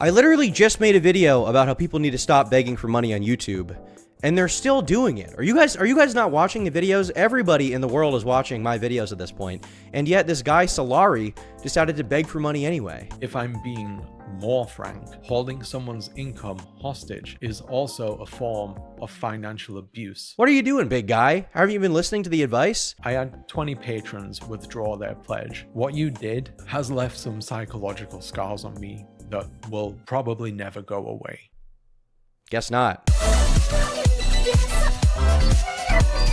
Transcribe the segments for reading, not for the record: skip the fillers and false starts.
I literally just made a video about how people need to stop begging for money on YouTube, and they're still doing it. Are you guys not watching the videos? Everybody in the world is watching my videos at this point, and yet this guy Solari decided to beg for money anyway. If I'm being more frank, holding someone's income hostage is also a form of financial abuse. What are you doing, big guy? Haven't you been listening to the advice? I had 20 patrons withdraw their pledge. What you did has left some psychological scars on me that will probably never go away. Guess not.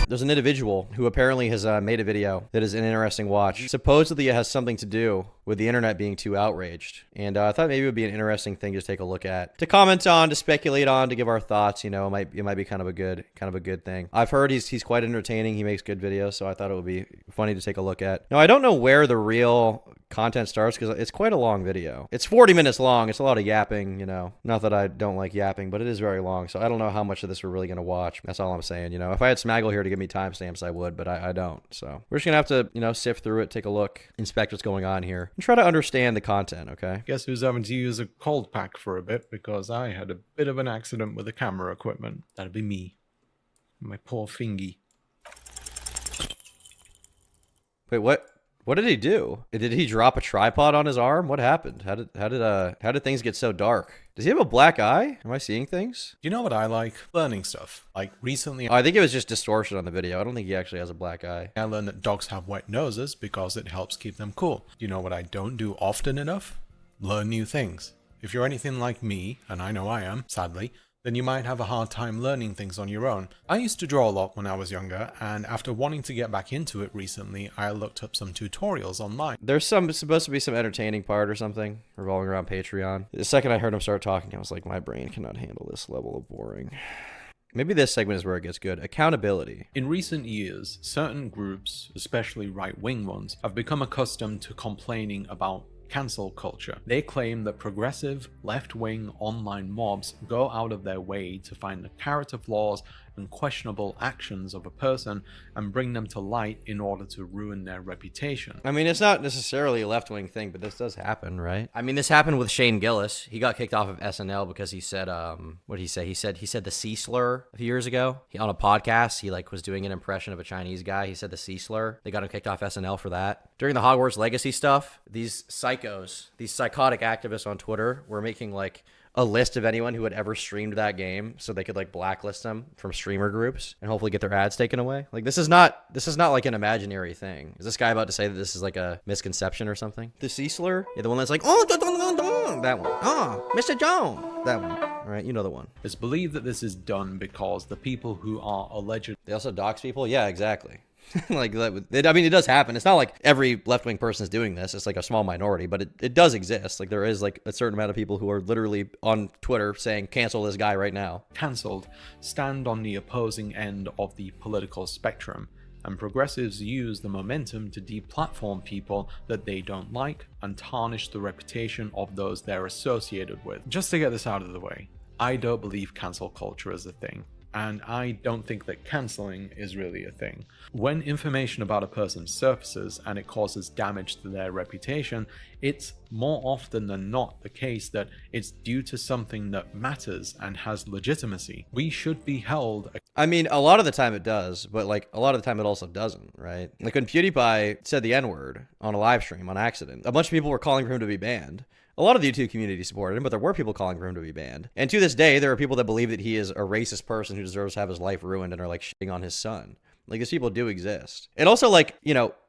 There's an individual who apparently has made a video that is an interesting watch. Supposedly it has something to do with the internet being too outraged. And I thought maybe it would be an interesting thing to take a look at, to comment on, to speculate on, to give our thoughts. You know, it might be kind of a good thing. I've heard he's quite entertaining. He makes good videos, so I thought it would be funny to take a look at. Now, I don't know where the real content starts because it's quite a long video. It's 40 minutes long. It's a lot of yapping, you know. Not that I don't like yapping, but it is very long. So I don't know how much of this we're really going to watch. That's all I'm saying. You know, if I had Smaggle here to give me timestamps, I would, but I don't. So we're just going to have to, you know, sift through it, take a look, inspect what's going on here, and try to understand the content, okay? Guess who's having to use a cold pack for a bit because I had a bit of an accident with the camera equipment. That'd be me. My poor fingy. Wait, what? What did he do? Did he drop a tripod on his arm? What happened? How did things get so dark? Does he have a black eye? Am I seeing things? You know what I like? Learning stuff. Like recently, Oh, I think it was just distortion on the video. I don't think he actually has a black eye. I learned that dogs have wet noses because it helps keep them cool. You know what I don't do often enough? Learn new things. If you're anything like me, and I know I am, sadly, then you might have a hard time learning things on your own. I used to draw a lot when I was younger, and after wanting to get back into it recently, I looked up some tutorials online. There's supposed to be some entertaining part or something revolving around Patreon. The second I heard him start talking, I was like, my brain cannot handle this level of boring. Maybe this segment is where it gets good. Accountability. In recent years, certain groups, especially right-wing ones, have become accustomed to complaining about cancel culture. They claim that progressive, left-wing online mobs go out of their way to find the character flaws and questionable actions of a person and bring them to light in order to ruin their reputation. I mean, it's not necessarily a left-wing thing, but this does happen, right? I mean, this happened with Shane Gillis. He got kicked off of SNL because he said, what did he say? He said the C slur a few years ago. On a podcast, he was doing an impression of a Chinese guy. He said the C slur. They got him kicked off SNL for that. During the Hogwarts Legacy stuff, these psychos, these psychotic activists on Twitter were making a list of anyone who had ever streamed that game so they could blacklist them from streamer groups and hopefully get their ads taken away. This is not like an imaginary thing. Is this guy about to say that this is like a misconception or something? The C slur? Yeah, the one that's like, oh, that one. Oh, Mr. Jones. That one. All right, you know the one. It's believed that this is done because the people who are alleged... They also dox people? Yeah, exactly. I mean, it does happen. It's not like every left-wing person is doing this. It's like a small minority, but it does exist. There is a certain amount of people who are literally on Twitter saying, cancel this guy right now. Cancelled stand on the opposing end of the political spectrum, and progressives use the momentum to deplatform people that they don't like and tarnish the reputation of those they're associated with. Just to get this out of the way, I don't believe cancel culture is a thing. And I don't think that cancelling is really a thing. When information about a person surfaces and it causes damage to their reputation, it's more often than not the case that it's due to something that matters and has legitimacy. We should be held... I mean, a lot of the time it does, but a lot of the time it also doesn't, right? When PewDiePie said the N-word on a live stream on accident, a bunch of people were calling for him to be banned. A lot of the YouTube community supported him, but there were people calling for him to be banned. And to this day, there are people that believe that he is a racist person who deserves to have his life ruined and are shitting on his son. These people do exist. And also,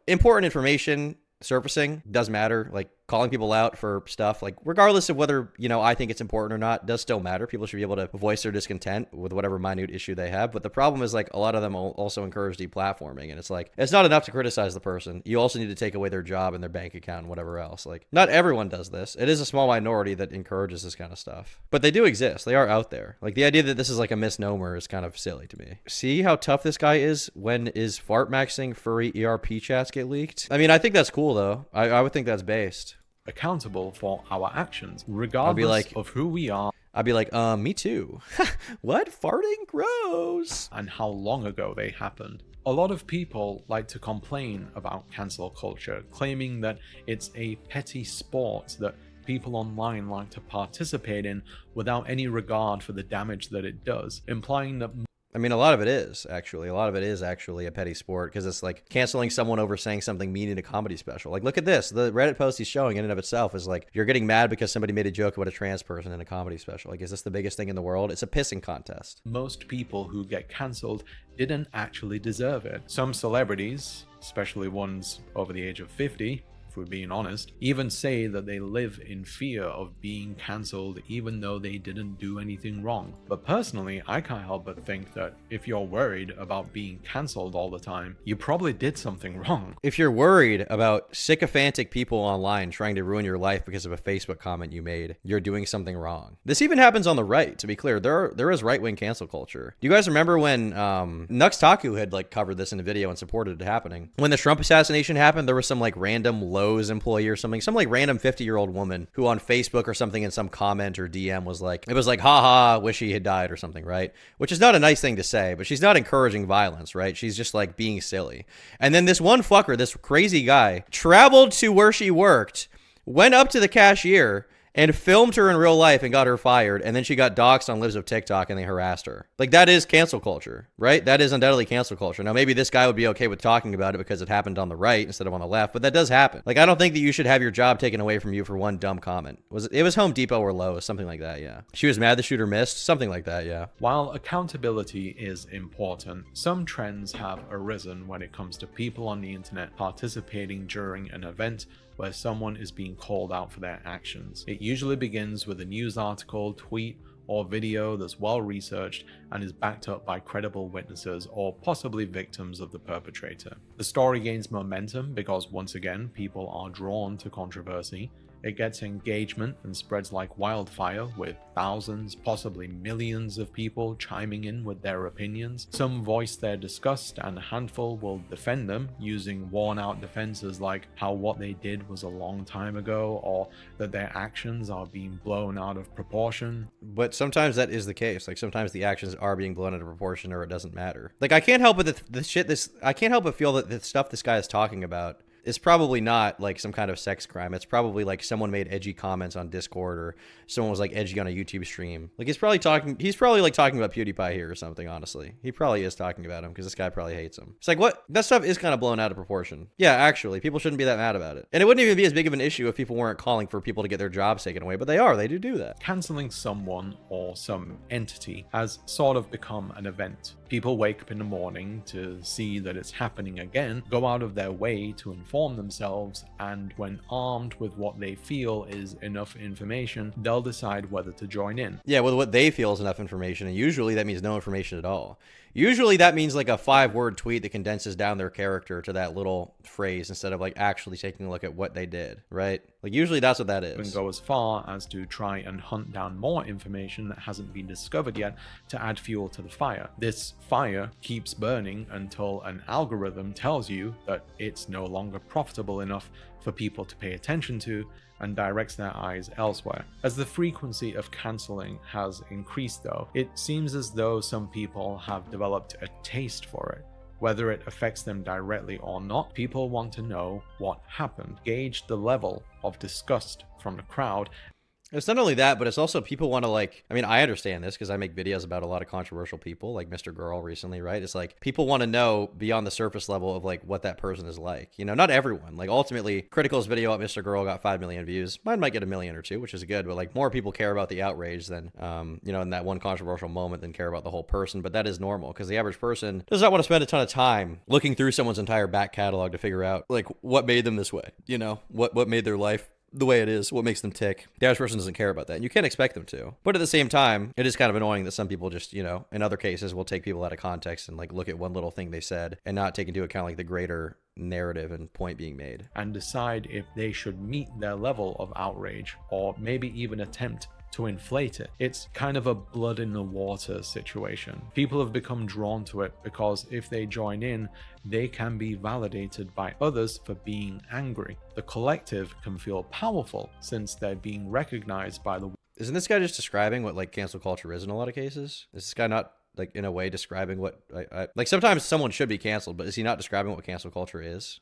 important information surfacing does matter. Calling people out for stuff, regardless of whether, I think it's important or not, does still matter. People should be able to voice their discontent with whatever minute issue they have. But the problem is, a lot of them also encourage deplatforming. And it's not enough to criticize the person. You also need to take away their job and their bank account and whatever else. Not everyone does this. It is a small minority that encourages this kind of stuff. But they do exist. They are out there. The idea that this is a misnomer is kind of silly to me. See how tough this guy is when his fart maxing furry ERP chats get leaked? I mean, I think that's cool, though. I would think that's based. Accountable for our actions, regardless of who we are. I'd be like, me too. What? Farting? Gross. And how long ago they happened. A lot of people like to complain about cancel culture, claiming that it's a petty sport that people online like to participate in without any regard for the damage that it does, implying that I mean, a lot of it is actually. A lot of it is actually a petty sport because it's like canceling someone over saying something mean in a comedy special. Like, look at this. The Reddit post he's showing in and of itself is like, you're getting mad because somebody made a joke about a trans person in a comedy special. Like, is this the biggest thing in the world? It's a pissing contest. most people who get cancelled didn't actually deserve it. Some celebrities, especially ones over the age of 50, if we're being honest, even say that they live in fear of being cancelled even though they didn't do anything wrong. But personally, I can't help but think that if you're worried about being cancelled all the time, you probably did something wrong. If you're worried about sycophantic people online trying to ruin your life because of a Facebook comment you made, you're doing something wrong. This even happens on the right, to be clear. There is right-wing cancel culture. Do you guys remember when Nuxtaku had like covered this in a video and supported it happening? When the Trump assassination happened, there was some like random Lowe's employee or something, some like random 50-year-old woman who on Facebook or something in some comment or DM was like, it was like, haha, wish he had died or something, right? Which is not a nice thing to say, but she's not encouraging violence, right? She's just like being silly. And then this one fucker, this crazy guy, traveled to where she worked, went up to the cashier and filmed her in real life and got her fired, and then she got doxxed on Lives of TikTok and they harassed her. Like, that is cancel culture, right? That is undoubtedly cancel culture. Now, maybe this guy would be okay with talking about it because it happened on the right instead of on the left, but that does happen. Like, I don't think that you should have your job taken away from you for one dumb comment. It was Home Depot or Lowe's, something like that, yeah. She was mad the shooter missed, something like that, yeah. While accountability is important, some trends have arisen when it comes to people on the internet participating during an event where someone is being called out for their actions. It usually begins with a news article, tweet, or video that's well researched and is backed up by credible witnesses or possibly victims of the perpetrator. The story gains momentum because once again, people are drawn to controversy. It gets engagement and spreads like wildfire, with thousands, possibly millions of people chiming in with their opinions. Some voice their disgust and a handful will defend them using worn-out defenses like how what they did was a long time ago or that their actions are being blown out of proportion. But sometimes that is the case. Like, sometimes the actions are being blown out of proportion or it doesn't matter. Like, I can't help but I can't help but feel that the stuff this guy is talking about is probably not like some kind of sex crime. It's probably like someone made edgy comments on Discord or someone was like edgy on a YouTube stream. Like, he's probably like talking about PewDiePie here or something, honestly. He probably is talking about him because this guy probably hates him. It's like, what? That stuff is kind of blown out of proportion. Yeah, actually, people shouldn't be that mad about it. And it wouldn't even be as big of an issue if people weren't calling for people to get their jobs taken away, but they are. They do that. Canceling someone or some entity has sort of become an event. People wake up in the morning to see that it's happening again, go out of their way to inform themselves, and when armed with what they feel is enough information, they'll decide whether to join in. Yeah, well, what they feel is enough information, and usually that means no information at all. Usually that means like a 5-word tweet that condenses down their character to that little phrase instead of like actually taking a look at what they did, right? Like, usually that's what that is. And go as far as to try and hunt down more information that hasn't been discovered yet to add fuel to the fire. This fire keeps burning until an algorithm tells you that it's no longer profitable enough for people to pay attention to and directs their eyes elsewhere. As the frequency of cancelling has increased though, it seems as though some people have developed a taste for it. Whether it affects them directly or not, people want to know what happened, gauge the level of disgust from the crowd. It's not only that, but it's also people want to like, I mean, I understand this because I make videos about a lot of controversial people, like Mr. Girl recently, right? It's like people want to know beyond the surface level of like what that person is like. You know, not everyone. Like, ultimately, Critical's video about Mr. Girl got 5 million views. Mine might get 1 million or 2, which is good, but like more people care about the outrage than, you know, in that one controversial moment than care about the whole person. But that is normal because the average person does not want to spend a ton of time looking through someone's entire back catalog to figure out like what made them this way, you know, what made their life the way it is, what makes them tick. The average person doesn't care about that, and you can't expect them to. But at the same time, it is kind of annoying that some people just, you know, in other cases will take people out of context and like look at one little thing they said and not take into account like the greater narrative and point being made, and decide if they should meet their level of outrage or maybe even attempt to inflate it. It's kind of a blood in the water situation. People have become drawn to it because if they join in, they can be validated by others for being angry. The collective can feel powerful since they're being recognized by the... Isn't this guy just describing what like cancel culture is in a lot of cases? Is this guy not like in a way describing what like sometimes someone should be canceled, but is he not describing what cancel culture is?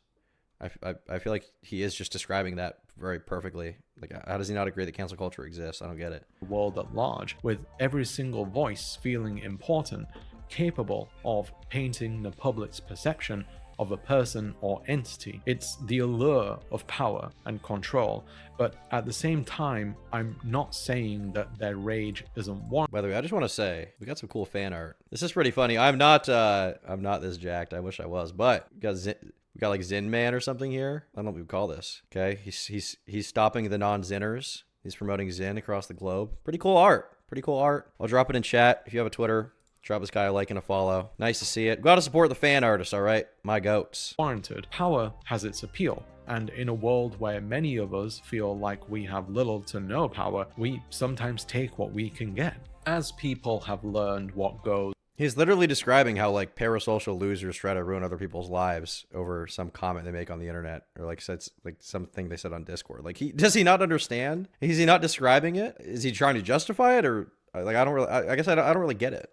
I feel like he is just describing that very perfectly. Like, how does he not agree that cancel culture exists? I don't get it. The world at large, with every single voice feeling important, capable of painting the public's perception of a person or entity. It's the allure of power and control, but at the same time, I'm not saying that their rage isn't warranted. By the way, I just want to say we got some cool fan art. This is pretty funny. I'm not this jacked. I wish I was, but we got like Zin Man or something here. I don't know what we would call this. Okay, he's stopping the non-Zinners. He's promoting Zin across the globe. Pretty cool art. Pretty cool art. I'll drop it in chat if you have a Twitter. Drop this guy a like and a follow. Nice to see it. Gotta support the fan artists, all right? My goats. Warranted. Power has its appeal, and in a world where many of us feel like we have little to no power, we sometimes take what we can get. As people have learned what goes. He's literally describing how like parasocial losers try to ruin other people's lives over some comment they make on the internet, or like said like something they said on Discord. Like, does he not understand? Is he not describing it? Is he trying to justify it, or like I guess I don't really get it.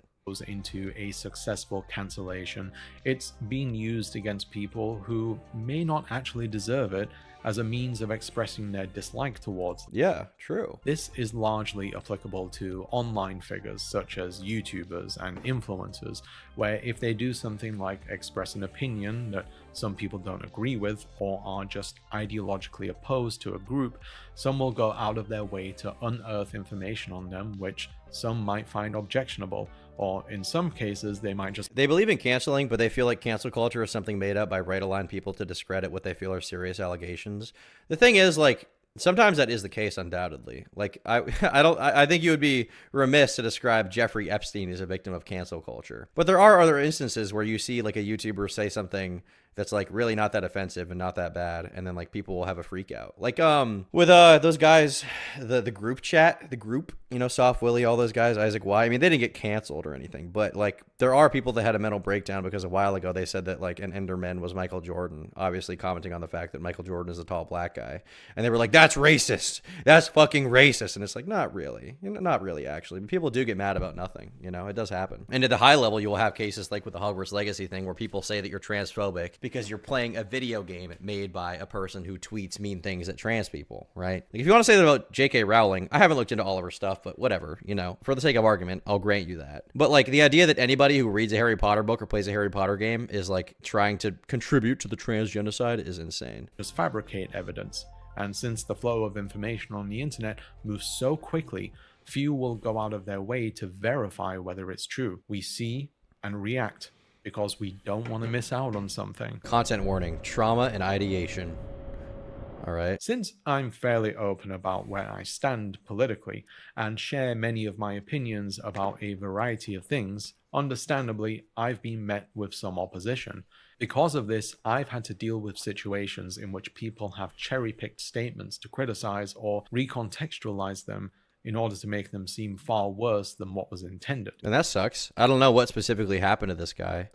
Into a successful cancellation. It's being used against people who may not actually deserve it as a means of expressing their dislike towards them. Yeah, true. This is largely applicable to online figures such as YouTubers and influencers, where if they do something like express an opinion that some people don't agree with or are just ideologically opposed to a group, some will go out of their way to unearth information on them which some might find objectionable, or in some cases they might just... They believe in canceling, but they feel like cancel culture is something made up by right-aligned people to discredit what they feel are serious allegations. The thing is, like, sometimes that is the case, undoubtedly. Like, I think you would be remiss to describe Jeffrey Epstein as a victim of cancel culture. But there are other instances where you see like a YouTuber say something that's like really not that offensive and not that bad, and then like people will have a freak out. Like with those guys, the group chat, the group, you know, Soft Willie, all those guys, Isaac Y. I mean, they didn't get canceled or anything, but like there are people that had a mental breakdown because a while ago they said that like an Enderman was Michael Jordan, obviously commenting on the fact that Michael Jordan is a tall black guy, and they were like, that's racist, that's fucking racist, and it's like, not really, you know, not really actually. But people do get mad about nothing, you know, it does happen. And at the high level, you will have cases like with the Hogwarts Legacy thing where people say that you're transphobic because you're playing a video game made by a person who tweets mean things at trans people, right? Like, if you want to say that about J.K. Rowling, I haven't looked into all of her stuff, but whatever, you know, for the sake of argument, I'll grant you that. But like the idea that anybody who reads a Harry Potter book or plays a Harry Potter game is like trying to contribute to the trans genocide is insane. Just fabricate evidence. And since the flow of information on the internet moves so quickly, few will go out of their way to verify whether it's true. We see and react because we don't want to miss out on something. Content warning, trauma and ideation. All right. Since I'm fairly open about where I stand politically and share many of my opinions about a variety of things, understandably, I've been met with some opposition. Because of this, I've had to deal with situations in which people have cherry-picked statements to criticize or recontextualize them in order to make them seem far worse than what was intended. And that sucks. I don't know what specifically happened to this guy.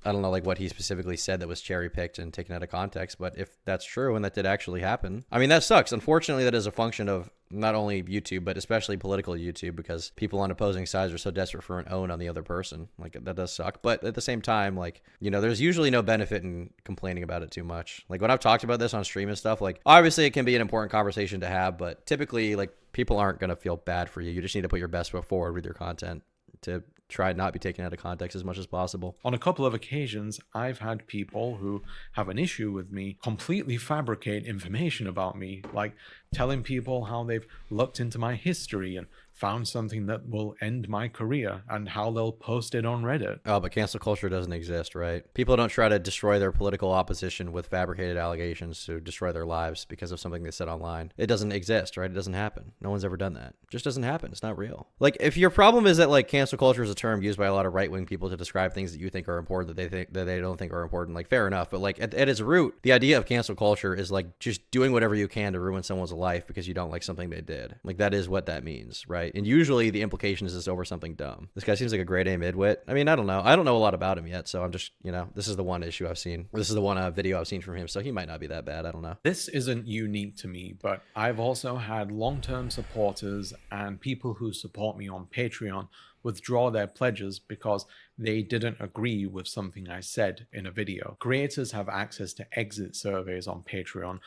I don't know like what he specifically said that was cherry picked and taken out of context, but if that's true and that did actually happen, I mean, that sucks. Unfortunately, that is a function of not only YouTube, but especially political YouTube, because people on opposing sides are so desperate for an own on the other person. Like, that does suck. But at the same time, like, you know, there's usually no benefit in complaining about it too much. Like, when I've talked about this on stream and stuff, like, obviously it can be an important conversation to have, but typically, like, people aren't going to feel bad for you. You just need to put your best foot forward with your content to try not be taken out of context as much as possible. On a couple of occasions, I've had people who have an issue with me completely fabricate information about me, like telling people how they've looked into my history and found something that will end my career and how they'll post it on Reddit. Oh, but cancel culture doesn't exist, right? People don't try to destroy their political opposition with fabricated allegations to destroy their lives because of something they said online. It doesn't exist, right? It doesn't happen. No one's ever done that. It just doesn't happen. It's not real. Like, if your problem is that like cancel culture is a term used by a lot of right-wing people to describe things that you think are important that they don't think are important, like, fair enough. But like at its root, the idea of cancel culture is like just doing whatever you can to ruin someone's life because you don't like something they did. Like, that is what that means, right? And usually the implication is it's over something dumb. This guy seems like a grade A midwit. I mean, I don't know. I don't know a lot about him yet, so I'm just, you know, this is the one issue I've seen. This is the one video I've seen from him, so he might not be that bad. I don't know. This isn't unique to me, but I've also had long-term supporters and people who support me on Patreon withdraw their pledges because they didn't agree with something I said in a video. Creators have access to exit surveys on Patreon.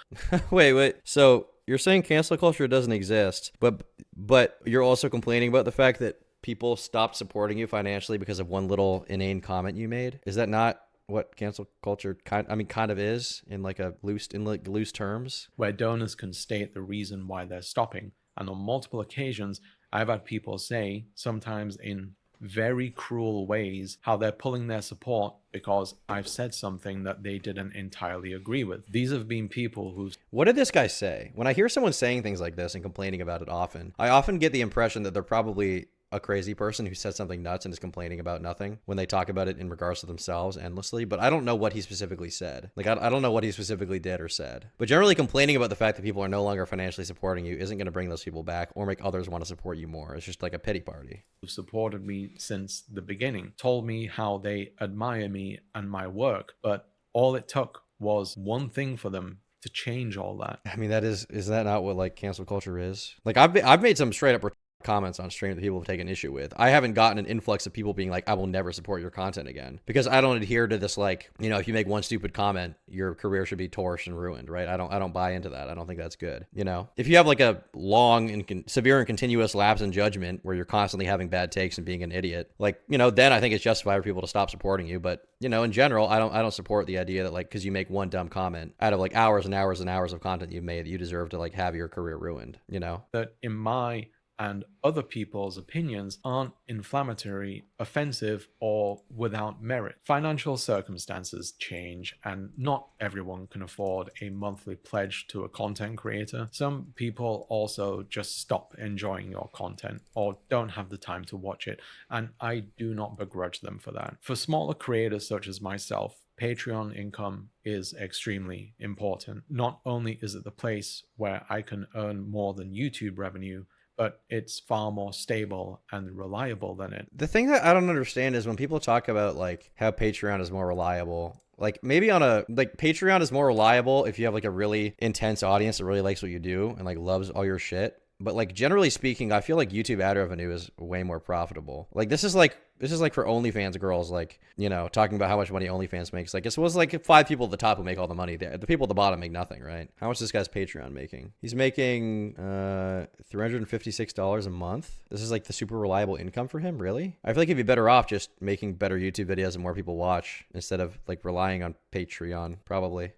Wait. So you're saying cancel culture doesn't exist, but you're also complaining about the fact that people stopped supporting you financially because of one little inane comment you made? Is that not what cancel culture kind of is in like loose terms? Where donors can state the reason why they're stopping. And on multiple occasions, I've had people say, sometimes in very cruel ways, how they're pulling their support because I've said something that they didn't entirely agree with. These have been people who've... What did this guy say? When I hear someone saying things like this and complaining about it often, I often get the impression that they're probably a crazy person who said something nuts and is complaining about nothing when they talk about it in regards to themselves endlessly. But I don't know what he specifically said. Like, I don't know what he specifically did or said. But generally complaining about the fact that people are no longer financially supporting you isn't going to bring those people back or make others want to support you more. It's just like a pity party. Who've supported me since the beginning told me how they admire me and my work, but all it took was one thing for them to change all that. I mean, is that not what like cancel culture is? Like I've made some straight up comments on stream that people have taken issue with. I haven't gotten an influx of people being like, I will never support your content again, because I don't adhere to this, like, you know, if you make one stupid comment, your career should be torched and ruined, right? I don't buy into that. I don't think that's good. You know, if you have like a long and severe and continuous lapse in judgment where you're constantly having bad takes and being an idiot, like, you know, then I think it's justified for people to stop supporting you. But, you know, in general, I don't support the idea that like, because you make one dumb comment out of like hours and hours and hours of content you've made, that you deserve to like have your career ruined, you know? That in my and other people's opinions aren't inflammatory, offensive, or without merit. Financial circumstances change, and not everyone can afford a monthly pledge to a content creator. Some people also just stop enjoying your content or don't have the time to watch it, and I do not begrudge them for that. For smaller creators such as myself, Patreon income is extremely important. Not only is it the place where I can earn more than YouTube revenue, but it's far more stable and reliable than it. The thing that I don't understand is when people talk about like how Patreon is more reliable, like maybe Patreon is more reliable if you have like a really intense audience that really likes what you do and like loves all your shit. But like generally speaking, I feel like YouTube ad revenue is way more profitable. Like this is like for OnlyFans girls, like, you know, talking about how much money OnlyFans makes. Like it was like 5 people at the top who make all the money. The people at the bottom make nothing, right? How much is this guy's Patreon making? He's making $356 a month. This is like the super reliable income for him, really? I feel like he'd be better off just making better YouTube videos and more people watch instead of like relying on Patreon. Probably.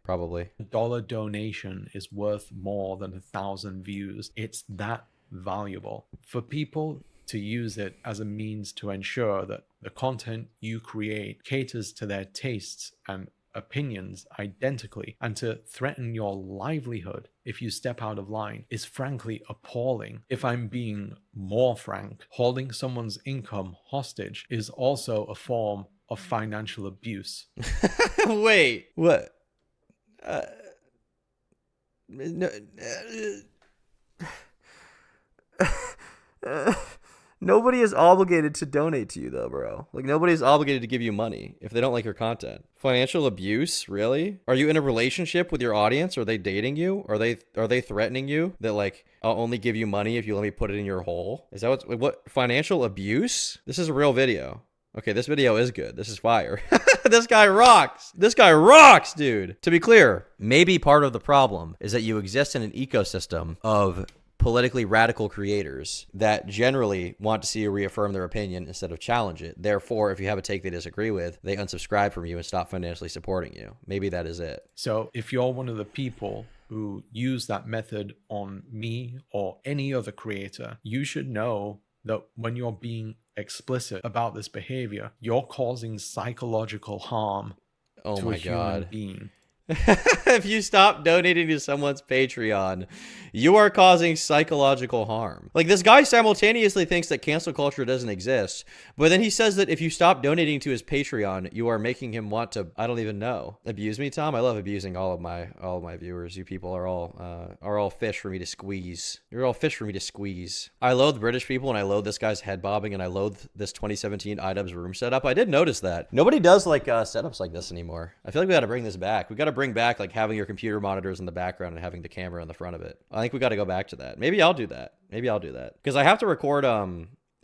A dollar donation is worth more than 1,000 views. It's that valuable. For people to use it as a means to ensure that the content you create caters to their tastes and opinions identically, and to threaten your livelihood if you step out of line, is frankly appalling. If I'm being more frank, holding someone's income hostage is also a form of financial abuse. Wait, what? No. Nobody is obligated to donate to you though, bro. Like nobody is obligated to give you money if they don't like your content. Financial abuse, really? Are you in a relationship with your audience? Are they dating you? Are they threatening you that like I'll only give you money if you let me put it in your hole? Is that what financial abuse? This is a real video. Okay, this video is good. This is fire. This guy rocks. This guy rocks, dude. To be clear, maybe part of the problem is that you exist in an ecosystem of politically radical creators that generally want to see you reaffirm their opinion instead of challenge it. Therefore, if you have a take they disagree with, they unsubscribe from you and stop financially supporting you. Maybe that is it. So if you're one of the people who use that method on me or any other creator, you should know that when you're being explicit about this behavior, you're causing psychological harm to a human being. If you stop donating to someone's Patreon, you are causing psychological harm. Like this guy simultaneously thinks that cancel culture doesn't exist, but then he says that if you stop donating to his Patreon, you are making him want to, I don't even know, abuse me, Tom. I love abusing all of my viewers. You people are all fish for me to squeeze. You're all fish for me to squeeze. I loathe British people and I loathe this guy's head bobbing and I loathe this 2017 iDubbbz room setup. I did notice that. Nobody does like setups like this anymore. I feel like we got to bring this back. We got to bring back like having your computer monitors in the background and having the camera in the front of it. I think we got to go back to that. Maybe I'll do that. Because I have to record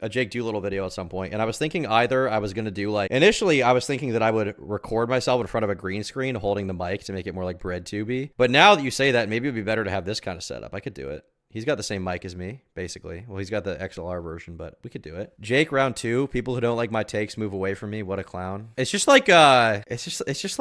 a Jake Doolittle video at some point, and I was thinking either I was going to do like, initially I was thinking that I would record myself in front of a green screen holding the mic to make it more like breadtubey. But now that you say that, maybe it would be better to have this kind of setup. I could do it. He's got the same mic as me, basically. Well, he's got the XLR version, but we could do it. Jake, round 2. People who don't like my takes move away from me. What a clown. It's just like, it's just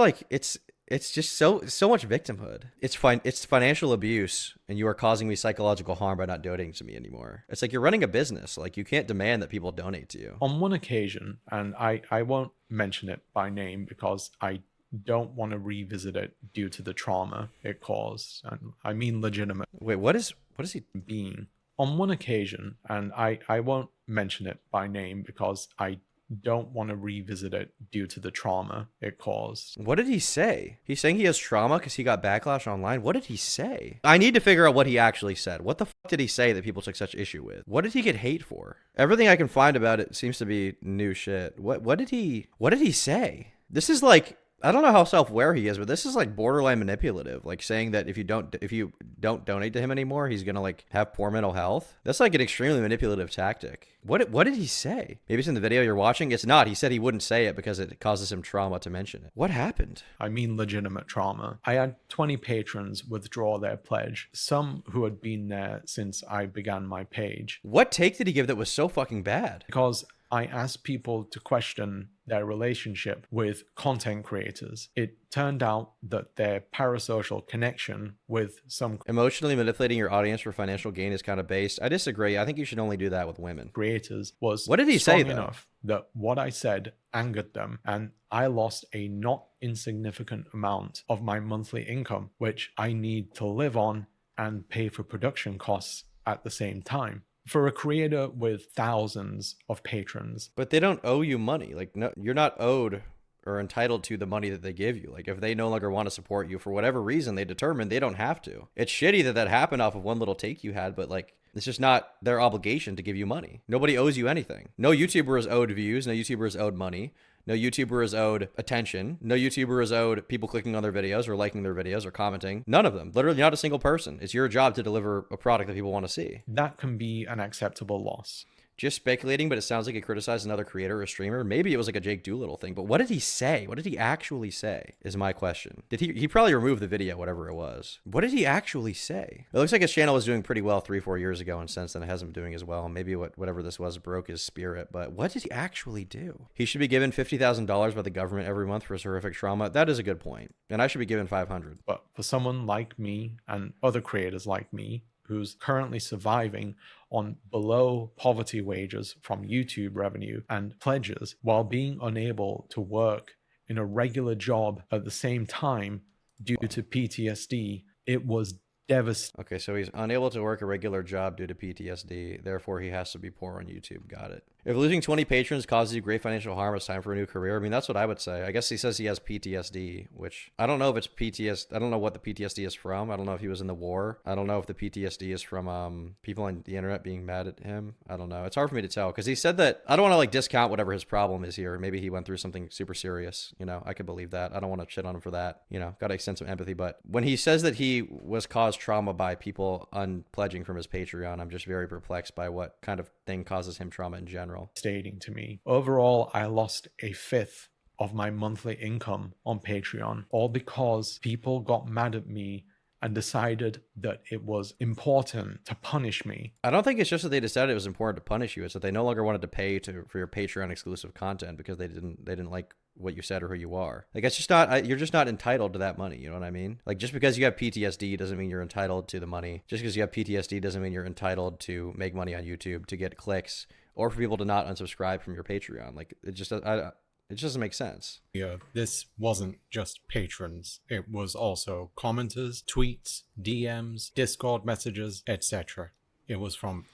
so much victimhood. It's financial abuse, and you are causing me psychological harm by not donating to me anymore. It's like you're running a business. Like, you can't demand that people donate to you. On one occasion, and I won't mention it by name because I don't want to revisit it due to the trauma it caused. And I mean legitimate. Wait, what is he being? On one occasion, and I won't mention it by name because I don't want to revisit it due to the trauma it caused. What did he say? He's saying he has trauma because he got backlash online. What did he say? I need to figure out what he actually said. What the fuck did he say that people took such issue with? What did he get hate for? Everything I can find about it seems to be new shit. What did he say? This is like, I don't know how self-aware he is, but this is like borderline manipulative. Like saying that if you don't donate to him anymore, he's gonna like have poor mental health. That's like an extremely manipulative tactic. What did he say? Maybe it's in the video you're watching. It's not. He said he wouldn't say it because it causes him trauma to mention it. What happened? I mean legitimate trauma. I had 20 patrons withdraw their pledge, some who had been there since I began my page. What take did he give that was so fucking bad? Because I asked people to question their relationship with content creators. It turned out that their parasocial connection with some emotionally manipulating your audience for financial gain is kind of based. I disagree. I think you should only do that with women. Creators was what did he say, though? Enough that what I said angered them, and I lost a not insignificant amount of my monthly income, which I need to live on and pay for production costs at the same time. For a creator with thousands of patrons. But they don't owe you money. Like, no, you're not owed or entitled to the money that they give you. Like, if they no longer want to support you for whatever reason they determine, they don't have to. It's shitty that that happened off of one little take you had, but like, it's just not their obligation to give you money. Nobody owes you anything. No YouTuber is owed views. No YouTuber is owed money. No YouTuber is owed attention. No YouTuber is owed people clicking on their videos or liking their videos or commenting. None of them. Literally not a single person. It's your job to deliver a product that people want to see. That can be an acceptable loss. Just speculating, but it sounds like he criticized another creator or streamer. Maybe it was like a Jake Doolittle thing, but what did he say? What did he actually say is my question. Did he probably removed the video, whatever it was. What did he actually say? It looks like his channel was doing pretty well 3-4 years ago, and since then it hasn't been doing as well. Maybe whatever this was broke his spirit, but what did he actually do? He should be given $50,000 by the government every month for his horrific trauma. That is a good point. And I should be given $500. But for someone like me and other creators like me, who's currently surviving on below poverty wages from YouTube revenue and pledges while being unable to work in a regular job at the same time due to PTSD, it was devastating. Okay, so he's unable to work a regular job due to PTSD. Therefore, he has to be poor on YouTube. Got it. If losing 20 patrons causes you great financial harm, it's time for a new career. I mean, that's what I would say. I guess he says he has PTSD, which I don't know if it's PTSD. I don't know what the PTSD is from. I don't know if he was in the war. I don't know if the PTSD is from people on the internet being mad at him. I don't know. It's hard for me to tell because he said that I don't want to like discount whatever his problem is here. Maybe he went through something super serious. You know, I could believe that. I don't want to shit on him for that. You know, got to extend some empathy. But when he says that he was caused trauma by people unpledging from his Patreon, I'm just very perplexed by what kind of thing causes him trauma in general. Stating to me, overall, I lost a fifth of my monthly income on Patreon, all because people got mad at me and decided that it was important to punish me. I don't think it's just that they decided it was important to punish you. It's that they no longer wanted to pay for your Patreon exclusive content because they didn't like what you said or who you are. Like, it's just not, you're just not entitled to that money. You know what I mean? Like, just because you have PTSD doesn't mean you're entitled to the money. Just because you have PTSD doesn't mean you're entitled to make money on YouTube, to get clicks, or for people to not unsubscribe from your Patreon. Like, it just doesn't make sense. Yeah, this wasn't just patrons. It was also commenters, tweets, DMs, Discord messages, etc. It was from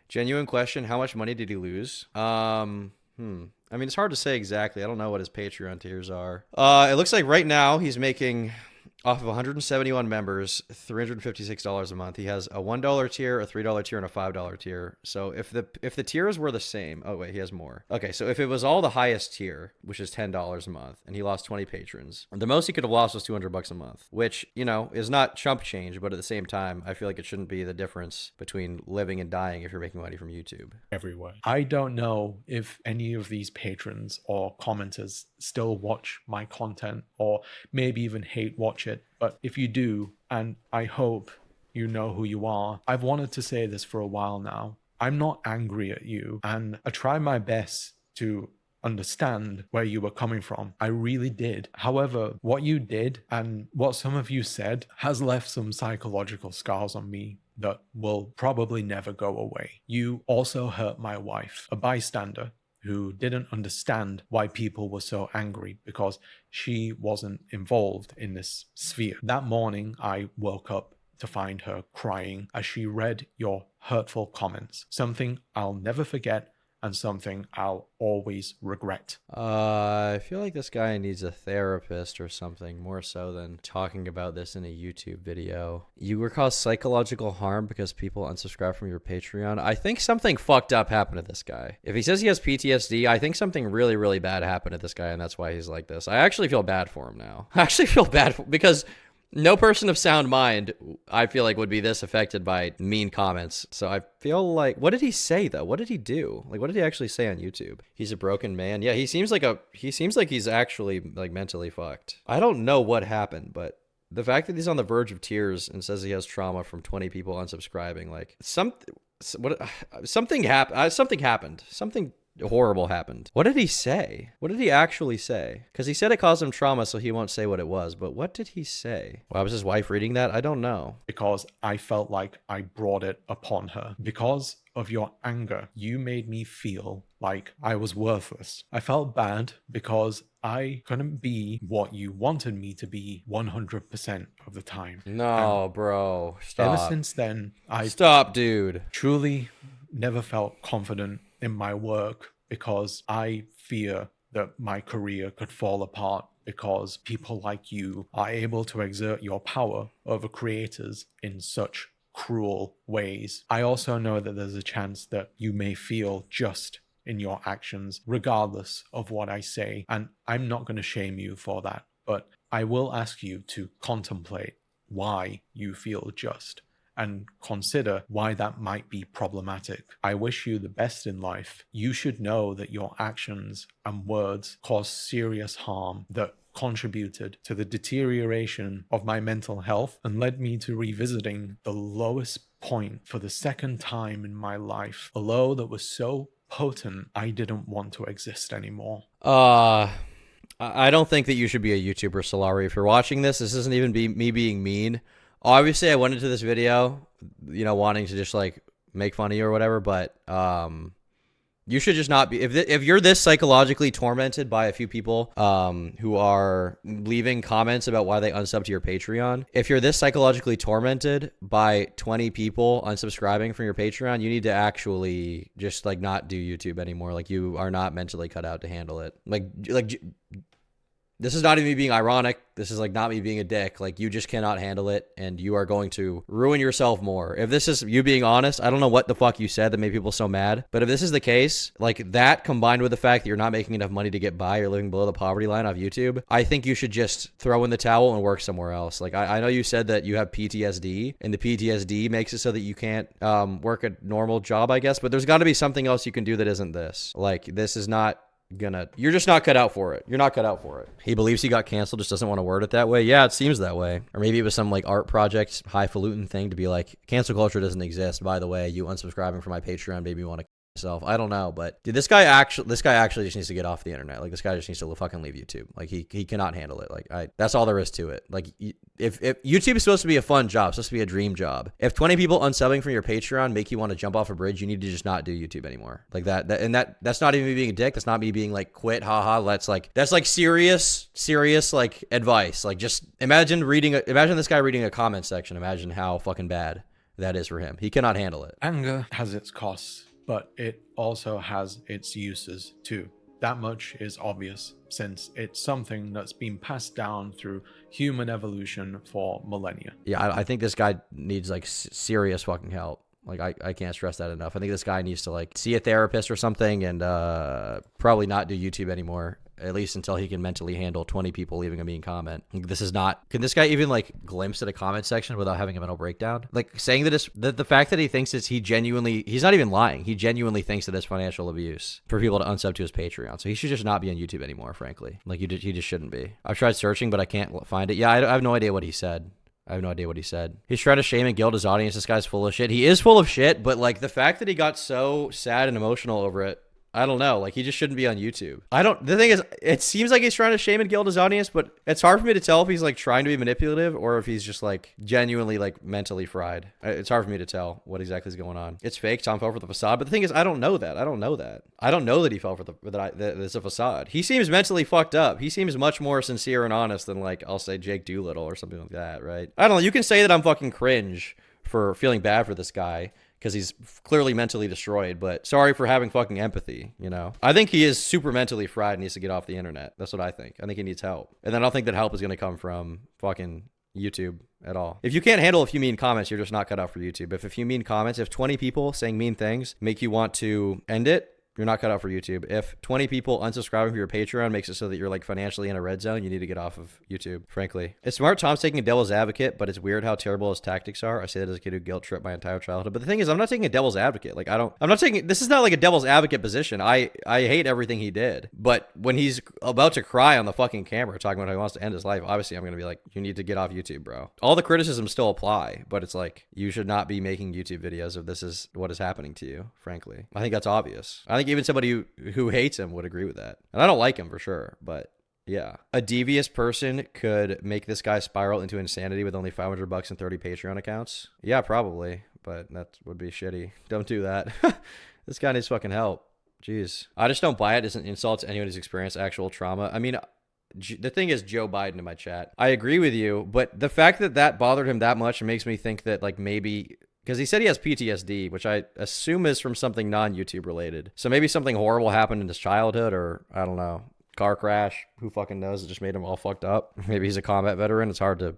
Genuine question, how much money did he lose? I mean, it's hard to say exactly. I don't know what his Patreon tiers are. It looks like right now he's making Off of 171 members, $356 a month. He has a $1 tier, a $3 tier, and a $5 tier. So if the tiers were the same, oh wait, he has more. Okay, so if it was all the highest tier, which is $10 a month, and he lost 20 patrons, the most he could have lost was $200 a month, which, you know, is not chump change, but at the same time, I feel like it shouldn't be the difference between living and dying if you're making money from YouTube. Everywhere. I don't know if any of these patrons or commenters still watch my content or maybe even hate watch it, but if you do, and I hope you know who you are, I've wanted to say this for a while now. I'm not angry at you, and I try my best to understand where you were coming from. I really did. However, what you did and what some of you said has left some psychological scars on me that will probably never go away. You also hurt my wife, a bystander who didn't understand why people were so angry because she wasn't involved in this sphere. That morning, I woke up to find her crying as she read your hurtful comments, something I'll never forget and something I'll always regret. I feel like this guy needs a therapist or something, more so than talking about this in a YouTube video. You were caused psychological harm because people unsubscribe from your Patreon. I think something fucked up happened to this guy. If he says he has PTSD, I think something really, really bad happened to this guy, and that's why he's like this. I actually feel bad for him now. I actually feel bad because no person of sound mind, I feel like, would be this affected by mean comments. So I feel like, what did he say though? What did he do? Like, what did he actually say on YouTube? He's a broken man. Yeah, he seems like he's actually like mentally fucked. I don't know what happened, but the fact that he's on the verge of tears and says he has trauma from 20 people unsubscribing, like something happened. Something horrible happened. What did he say? What did he actually say? Because he said it caused him trauma, so he won't say what it was. But what did he say? Why was his wife reading that? I don't know. Because I felt like I brought it upon her. Because of your anger, you made me feel like I was worthless. I felt bad because I couldn't be what you wanted me to be 100% of the time. No, bro. Stop. Ever since then, Stop, dude. Truly never felt confident in my work because I fear that my career could fall apart because people like you are able to exert your power over creators in such cruel ways. I also know that there's a chance that you may feel just in your actions regardless of what I say, and I'm not going to shame you for that, but I will ask you to contemplate why you feel just and consider why that might be problematic. I wish you the best in life. You should know that your actions and words caused serious harm that contributed to the deterioration of my mental health and led me to revisiting the lowest point for the second time in my life, a low that was so potent I didn't want to exist anymore. I don't think that you should be a YouTuber, Solari. If you're watching this isn't even me being mean. Obviously, I went into this video, you know, wanting to just like make fun of you or whatever, but you should just not be. If you're this psychologically tormented by a few people who are leaving comments about why they unsub to your Patreon, if you're this psychologically tormented by 20 people unsubscribing from your Patreon, you need to actually just like not do YouTube anymore. Like, you are not mentally cut out to handle it. Like. This is not even me being ironic. This is like not me being a dick. Like, you just cannot handle it, and you are going to ruin yourself more. If this is you being honest, I don't know what the fuck you said that made people so mad, but if this is the case, like that combined with the fact that you're not making enough money to get by, you're living below the poverty line off YouTube, I think you should just throw in the towel and work somewhere else. Like, I know you said that you have PTSD, and the PTSD makes it so that you can't work a normal job, I guess, but there's got to be something else you can do that isn't this. Like, this is not you're just not cut out for it. You're not cut out for it. He believes he got canceled, just doesn't want to word it that way. Yeah, it seems that way. Or maybe it was some like art project, highfalutin thing to be like, cancel culture doesn't exist. By the way, you unsubscribing from my Patreon made me want to myself. I don't know, but dude, this guy actually just needs to get off the internet. Like, this guy just needs to fucking leave YouTube. Like, he cannot handle it. Like, that's all there is to it. Like, if YouTube is supposed to be a fun job, supposed to be a dream job, if 20 people unsubbing from your Patreon make you want to jump off a bridge, you need to just not do YouTube anymore. Like that's not even me being a dick. That's not me being like, quit, haha. That's like serious like advice. Like, just imagine this guy reading a comment section. Imagine how fucking bad that is for him. He cannot handle it. Anger has its costs, but it also has its uses too. That much is obvious, since it's something that's been passed down through human evolution for millennia. Yeah, I think this guy needs like serious fucking help. Like I can't stress that enough. I think this guy needs to like see a therapist or something, and probably not do YouTube anymore, at least until he can mentally handle 20 people leaving a mean comment. This is not, can this guy even like glimpse at a comment section without having a mental breakdown? Like saying that the fact that he thinks he's not even lying. He genuinely thinks that it's financial abuse for people to unsub to his Patreon. So he should just not be on YouTube anymore, frankly. Like he just shouldn't be. I've tried searching, but I can't find it. Yeah, I have no idea what he said. He's trying to shame and guilt his audience. This guy's full of shit. He is full of shit, but like the fact that he got so sad and emotional over it, I don't know. Like, he just shouldn't be on YouTube. The thing is, it seems like he's trying to shame and guilt his audience, but it's hard for me to tell if he's like trying to be manipulative or if he's just like genuinely like mentally fried. It's hard for me to tell what exactly is going on. It's fake. Tom fell for the facade. But the thing is, I don't know that. I don't know that he fell for that it's a facade. He seems mentally fucked up. He seems much more sincere and honest than like, I'll say Jake Doolittle or something like that, right? I don't know. You can say that I'm fucking cringe for feeling bad for this guy, because he's clearly mentally destroyed, but sorry for having fucking empathy, you know? I think he is super mentally fried and needs to get off the internet. That's what I think. I think he needs help. And I don't think that help is going to come from fucking YouTube at all. If you can't handle a few mean comments, you're just not cut out for YouTube. If a few mean comments, if 20 people saying mean things make you want to end it, you're not cut out for YouTube. If 20 people unsubscribing from your Patreon makes it so that you're like financially in a red zone, you need to get off of YouTube, frankly. It's smart Tom's taking a devil's advocate, but it's weird how terrible his tactics are. I say that as a kid who guilt tripped my entire childhood. But the thing is, I'm not taking a devil's advocate. Like, this is not like a devil's advocate position. I hate everything he did. But when he's about to cry on the fucking camera talking about how he wants to end his life, obviously I'm going to be like, you need to get off YouTube, bro. All the criticisms still apply, but it's like, you should not be making YouTube videos if this is what is happening to you, frankly. I think that's obvious. I think even somebody who hates him would agree with that. And I don't like him for sure, but yeah. A devious person could make this guy spiral into insanity with only $500 and 30 Patreon accounts. Yeah, probably, but that would be shitty. Don't do that. This guy needs fucking help. Jeez. I just don't buy it as an insult to anyone who's experienced actual trauma. I mean, the thing is, Joe Biden in my chat. I agree with you, but the fact that bothered him that much makes me think that like maybe, because he said he has PTSD, which I assume is from something non-YouTube related. So maybe something horrible happened in his childhood, or I don't know, car crash. Who fucking knows? It just made him all fucked up. Maybe he's a combat veteran. It's hard.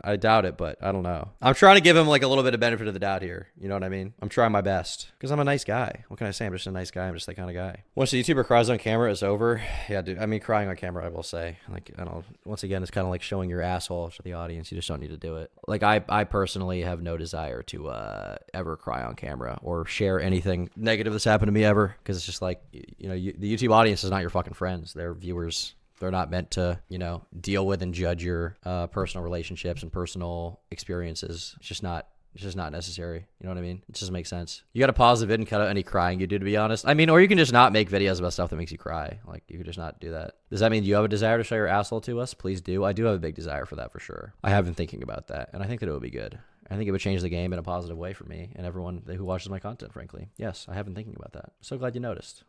I doubt it, but I don't know. I'm trying to give him like a little bit of benefit of the doubt here. You know what I mean? I'm trying my best because I'm a nice guy. What can I say? I'm just a nice guy. I'm just that kind of guy. Once the YouTuber cries on camera, it's over. Yeah, dude. I mean, crying on camera, I will say. Like, I don't know. Once again, it's kind of like showing your asshole to the audience. You just don't need to do it. Like, I personally have no desire to ever cry on camera or share anything negative that's happened to me ever, because it's just like, you know, the YouTube audience is not your fucking friends. They're viewers. They're not meant to, you know, deal with and judge your personal relationships and personal experiences. It's just not necessary. You know what I mean? It just makes sense. You got to pause the vid and cut out any crying you do, to be honest. I mean, or you can just not make videos about stuff that makes you cry. Like, you could just not do that. Does that mean you have a desire to show your asshole to us? Please do. I do have a big desire for that for sure. I have been thinking about that, and I think that it would be good. I think it would change the game in a positive way for me and everyone who watches my content, frankly. Yes, I have been thinking about that. So glad you noticed.